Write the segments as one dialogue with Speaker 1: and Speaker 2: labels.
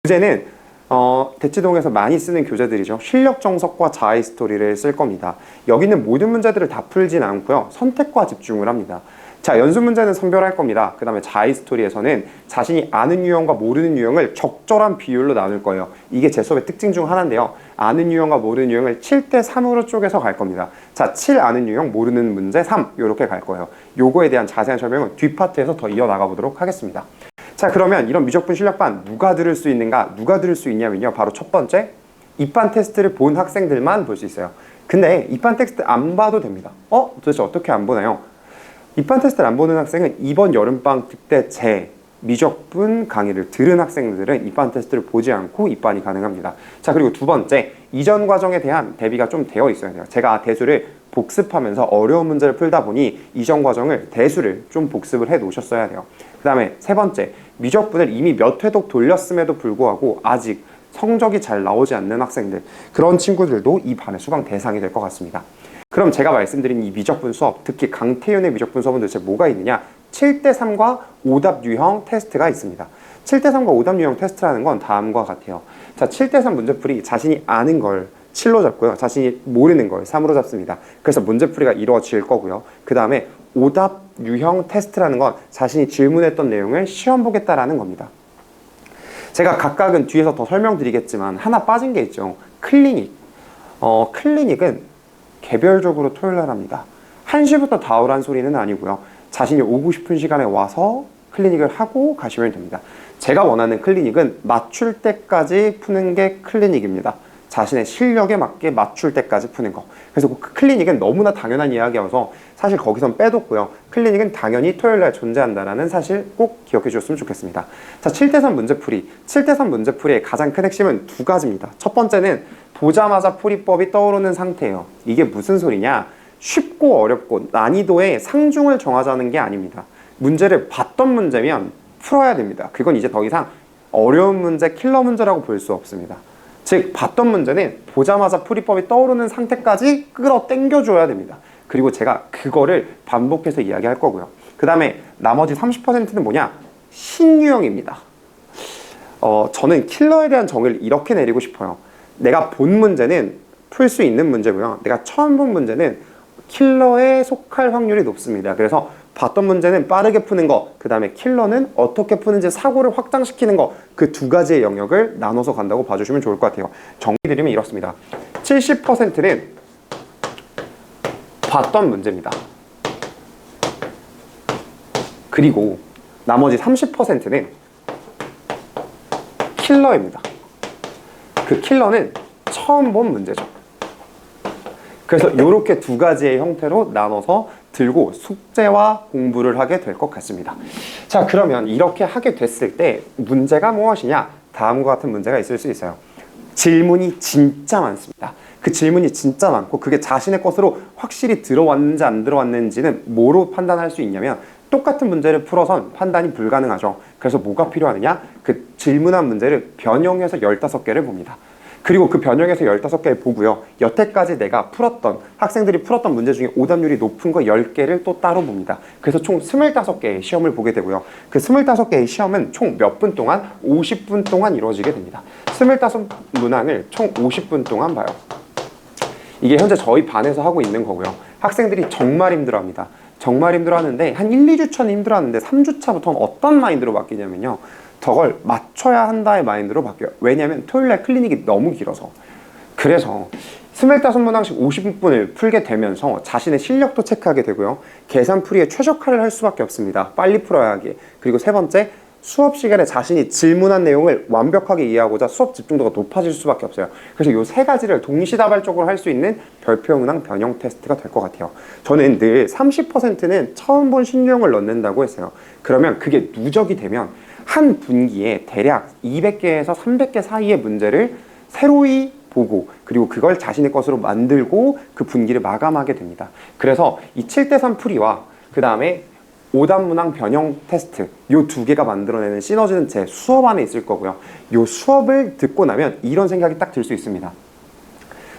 Speaker 1: 교재는 대치동에서 많이 쓰는 교재들이죠. 실력 정석과 자아 스토리를 쓸 겁니다. 여기는 모든 문제들을 다 풀진 않고요. 선택과 집중을 합니다. 자, 연습 문제는 선별할 겁니다. 그 다음에 자아 스토리에서는 자신이 아는 유형과 모르는 유형을 적절한 비율로 나눌 거예요. 이게 제 수업의 특징 중 하나인데요. 아는 유형과 모르는 유형을 7대 3으로 쪼개서 갈 겁니다. 자, 7 아는 유형, 모르는 문제 3 이렇게 갈 거예요. 요거에 대한 자세한 설명은 뒷파트에서 더 이어나가 보도록 하겠습니다. 자, 그러면 이런 미적분 실력반 누가 들을 수 있는가? 누가 들을 수 있냐면요. 바로 첫 번째, 입반 테스트를 본 학생들만 볼 수 있어요. 근데 입반 테스트 안 봐도 됩니다. 도대체 어떻게 안 보나요? 입반 테스트를 안 보는 학생은 이번 여름방학 때 제 미적분 강의를 들은 학생들은 입반 테스트를 보지 않고 입반이 가능합니다. 자, 그리고 두 번째, 이전 과정에 대한 대비가 좀 되어 있어야 돼요. 제가 대수를 복습하면서 어려운 문제를 풀다 보니 이전 과정을 대수를 좀 복습을 해 놓으셨어야 돼요. 그 다음에 세 번째, 미적분을 이미 몇 회독 돌렸음에도 불구하고 아직 성적이 잘 나오지 않는 학생들, 그런 친구들도 이 반의 수강 대상이 될 것 같습니다. 그럼 제가 말씀드린 이 미적분 수업, 특히 강태윤의 미적분 수업은 도대체 뭐가 있느냐? 7대 3과 오답 유형 테스트가 있습니다. 7대 3과 오답 유형 테스트라는 건 다음과 같아요. 자, 7대 3 문제풀이 자신이 아는 걸 7로 잡고요. 자신이 모르는 걸 3으로 잡습니다. 그래서 문제풀이가 이루어질 거고요. 그 다음에 오답 유형 테스트라는 건 자신이 질문했던 내용을 시험 보겠다라는 겁니다. 제가 각각은 뒤에서 더 설명드리겠지만 하나 빠진 게 있죠. 클리닉. 클리닉은 개별적으로 토요일날 합니다. 1시부터 다 오란 소리는 아니고요. 자신이 오고 싶은 시간에 와서 클리닉을 하고 가시면 됩니다. 제가 원하는 클리닉은 맞출 때까지 푸는 게 클리닉입니다. 자신의 실력에 맞게 맞출 때까지 푸는 거. 그래서 그 클리닉은 너무나 당연한 이야기여서 사실 거기선 빼뒀고요. 클리닉은 당연히 토요일날 존재한다는 사실 꼭 기억해 주셨으면 좋겠습니다. 자, 7대 3 문제풀이. 7대 3 문제풀이의 가장 큰 핵심은 두 가지입니다. 첫 번째는 보자마자 풀이법이 떠오르는 상태예요. 이게 무슨 소리냐? 쉽고 어렵고 난이도의 상중을 정하자는 게 아닙니다. 문제를 봤던 문제면 풀어야 됩니다. 그건 이제 더 이상 어려운 문제, 킬러 문제라고 볼 수 없습니다. 즉, 봤던 문제는 보자마자 풀이법이 떠오르는 상태까지 끌어 당겨줘야 됩니다. 그리고 제가 그거를 반복해서 이야기할 거고요. 그 다음에 나머지 30%는 뭐냐? 신유형입니다. 저는 킬러에 대한 정의를 이렇게 내리고 싶어요. 내가 본 문제는 풀 수 있는 문제고요. 내가 처음 본 문제는 킬러에 속할 확률이 높습니다. 그래서 봤던 문제는 빠르게 푸는 거, 그 다음에 킬러는 어떻게 푸는지 사고를 확장시키는 거, 그 두 가지의 영역을 나눠서 간다고 봐주시면 좋을 것 같아요. 정리드리면 이렇습니다. 70%는 봤던 문제입니다. 그리고 나머지 30%는 킬러입니다. 그 킬러는 처음 본 문제죠. 그래서 이렇게 두 가지의 형태로 나눠서 들고 숙제와 공부를 하게 될 것 같습니다. 자, 그러면 이렇게 하게 됐을 때 문제가 무엇이냐? 다음과 같은 문제가 있을 수 있어요. 질문이 진짜 많습니다. 그 질문이 진짜 많고 그게 자신의 것으로 확실히 들어왔는지 안 들어왔는지는 뭐로 판단할 수 있냐면 똑같은 문제를 풀어선 판단이 불가능하죠. 그래서 뭐가 필요하느냐? 그 질문한 문제를 변형해서 15개를 봅니다. 그리고 그 변형해서 15개를 보고요. 여태까지 내가 풀었던, 학생들이 풀었던 문제 중에 오답률이 높은 거 10개를 또 따로 봅니다. 그래서 총 25개의 시험을 보게 되고요. 그 25개의 시험은 총 몇 분 동안? 50분 동안 이루어지게 됩니다. 25문항을 총 50분 동안 봐요. 이게 현재 저희 반에서 하고 있는 거고요. 학생들이 정말 힘들어합니다. 정말 힘들어하는데 한 1, 2주차는 힘들어하는데 3주차부터는 어떤 마인드로 바뀌냐면요. 저걸 맞춰야 한다의 마인드로 바뀌어요. 왜냐하면 토요일날 클리닉이 너무 길어서. 그래서 25문항씩 50분을 풀게 되면서 자신의 실력도 체크하게 되고요. 계산풀이에 최적화를 할 수밖에 없습니다. 빨리 풀어야 하기에. 그리고 세 번째, 수업 시간에 자신이 질문한 내용을 완벽하게 이해하고자 수업 집중도가 높아질 수밖에 없어요. 그래서 이 세 가지를 동시다발적으로 할 수 있는 별표문항 변형 테스트가 될 것 같아요. 저는 늘 30%는 처음 본 신유형을 넣는다고 했어요. 그러면 그게 누적이 되면 한 분기에 대략 200개에서 300개 사이의 문제를 새로이 보고 그리고 그걸 자신의 것으로 만들고 그 분기를 마감하게 됩니다. 그래서 이 7대3 풀이와 그 다음에 오답문항 변형 테스트 요 두 개가 만들어내는 시너지는 제 수업 안에 있을 거고요. 요 수업을 듣고 나면 이런 생각이 딱 들 수 있습니다.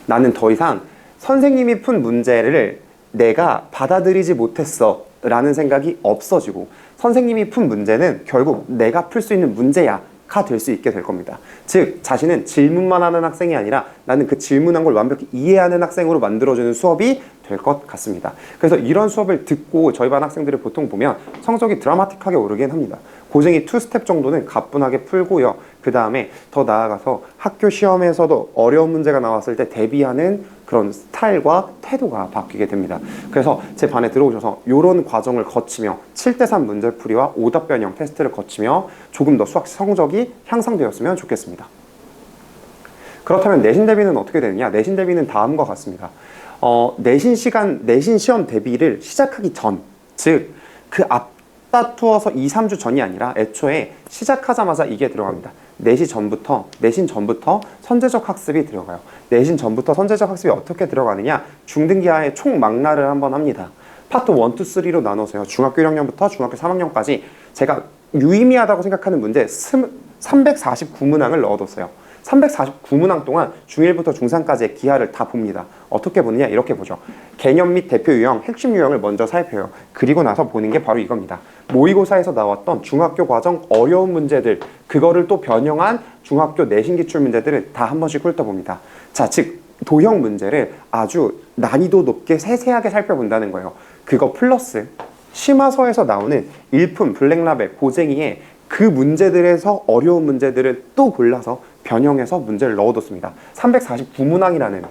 Speaker 1: 나는 더 이상 선생님이 푼 문제를 내가 받아들이지 못했어 라는 생각이 없어지고 선생님이 푼 문제는 결국 내가 풀 수 있는 문제야. 될 수 있게 될 겁니다. 즉 자신은 질문만 하는 학생이 아니라 나는 그 질문한 걸 완벽히 이해하는 학생으로 만들어주는 수업이 될 것 같습니다. 그래서 이런 수업을 듣고 저희 반 학생들을 보통 보면 성적이 드라마틱하게 오르긴 합니다. 고쟁이 2스텝 정도는 가뿐하게 풀고요. 그 다음에 더 나아가서 학교 시험에서도 어려운 문제가 나왔을 때 대비하는 그런 스타일과 태도가 바뀌게 됩니다. 그래서 제 반에 들어오셔서 이런 과정을 거치며 7대3 문제풀이와 오답 변형 테스트를 거치며 조금 더 수학 성적이 향상되었으면 좋겠습니다. 그렇다면 내신 대비는 어떻게 되느냐? 내신 대비는 다음과 같습니다. 내신 시험 대비를 시작하기 전, 즉 그 앞다투어서 2, 3주 전이 아니라 애초에 시작하자마자 이게 들어갑니다. 내신 전부터 선제적 학습이 들어가요. 내신 전부터 선제적 학습이 어떻게 들어가느냐? 중등기하의 총망라를 한번 합니다. 파트 1, 2, 3로 나눠서요. 중학교 1학년부터 중학교 3학년까지 제가 유의미하다고 생각하는 문제 349문항을 넣어뒀어요. 349문항 동안 중1부터 중3까지의 기하를 다 봅니다. 어떻게 보느냐? 이렇게 보죠. 개념 및 대표 유형, 핵심 유형을 먼저 살펴요. 그리고 나서 보는 게 바로 이겁니다. 모의고사에서 나왔던 중학교 과정 어려운 문제들, 그거를 또 변형한 중학교 내신 기출 문제들을 다 한 번씩 훑어봅니다. 자, 즉 도형 문제를 아주 난이도 높게 세세하게 살펴본다는 거예요. 그거 플러스 심화서에서 나오는 일품, 블랙라벨, 고쟁이의 그 문제들에서 어려운 문제들을 또 골라서 변형해서 문제를 넣어뒀습니다. 349문항이라는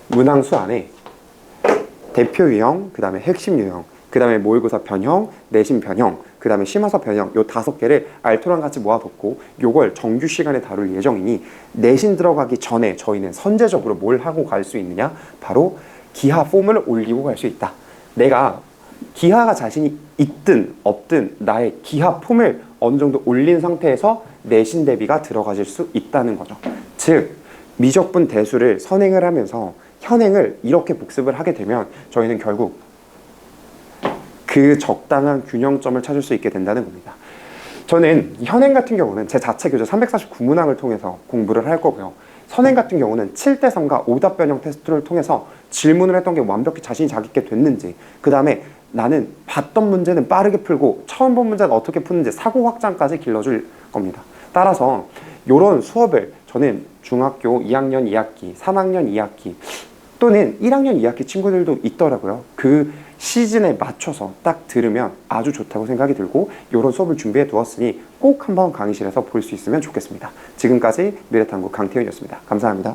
Speaker 1: 문항수 안에 대표 유형, 그 다음에 핵심 유형, 그 다음에 모의고사 변형, 내신 변형, 그 다음에 심화서 변형, 요 5개를 알토랑 같이 모아뒀고 요걸 정규 시간에 다룰 예정이니 내신 들어가기 전에 저희는 선제적으로 뭘 하고 갈 수 있느냐? 바로 기하 폼을 올리고 갈 수 있다. 내가 기하가 자신이 있든 없든 나의 기하 폼을 어느 정도 올린 상태에서 내신 대비가 들어가질 수 있다는 거죠. 즉 미적분 대수를 선행을 하면서 현행을 이렇게 복습을 하게 되면 저희는 결국 그 적당한 균형점을 찾을 수 있게 된다는 겁니다. 저는 현행 같은 경우는 제 자체 교재 349문항을 통해서 공부를 할 거고요. 선행 같은 경우는 7대3과 오답 변형 테스트를 통해서 질문을 했던 게 완벽히 자신이 자기 있게 됐는지, 그 다음에 나는 봤던 문제는 빠르게 풀고 처음 본 문제는 어떻게 푸는지 사고 확장까지 길러줄 겁니다. 따라서 이런 수업을 저는 중학교 2학년 2학기, 3학년 2학기 또는 1학년 2학기 친구들도 있더라고요. 그 시즌에 맞춰서 딱 들으면 아주 좋다고 생각이 들고 이런 수업을 준비해 두었으니 꼭 한번 강의실에서 볼 수 있으면 좋겠습니다. 지금까지 미래탐구 강태훈이었습니다. 감사합니다.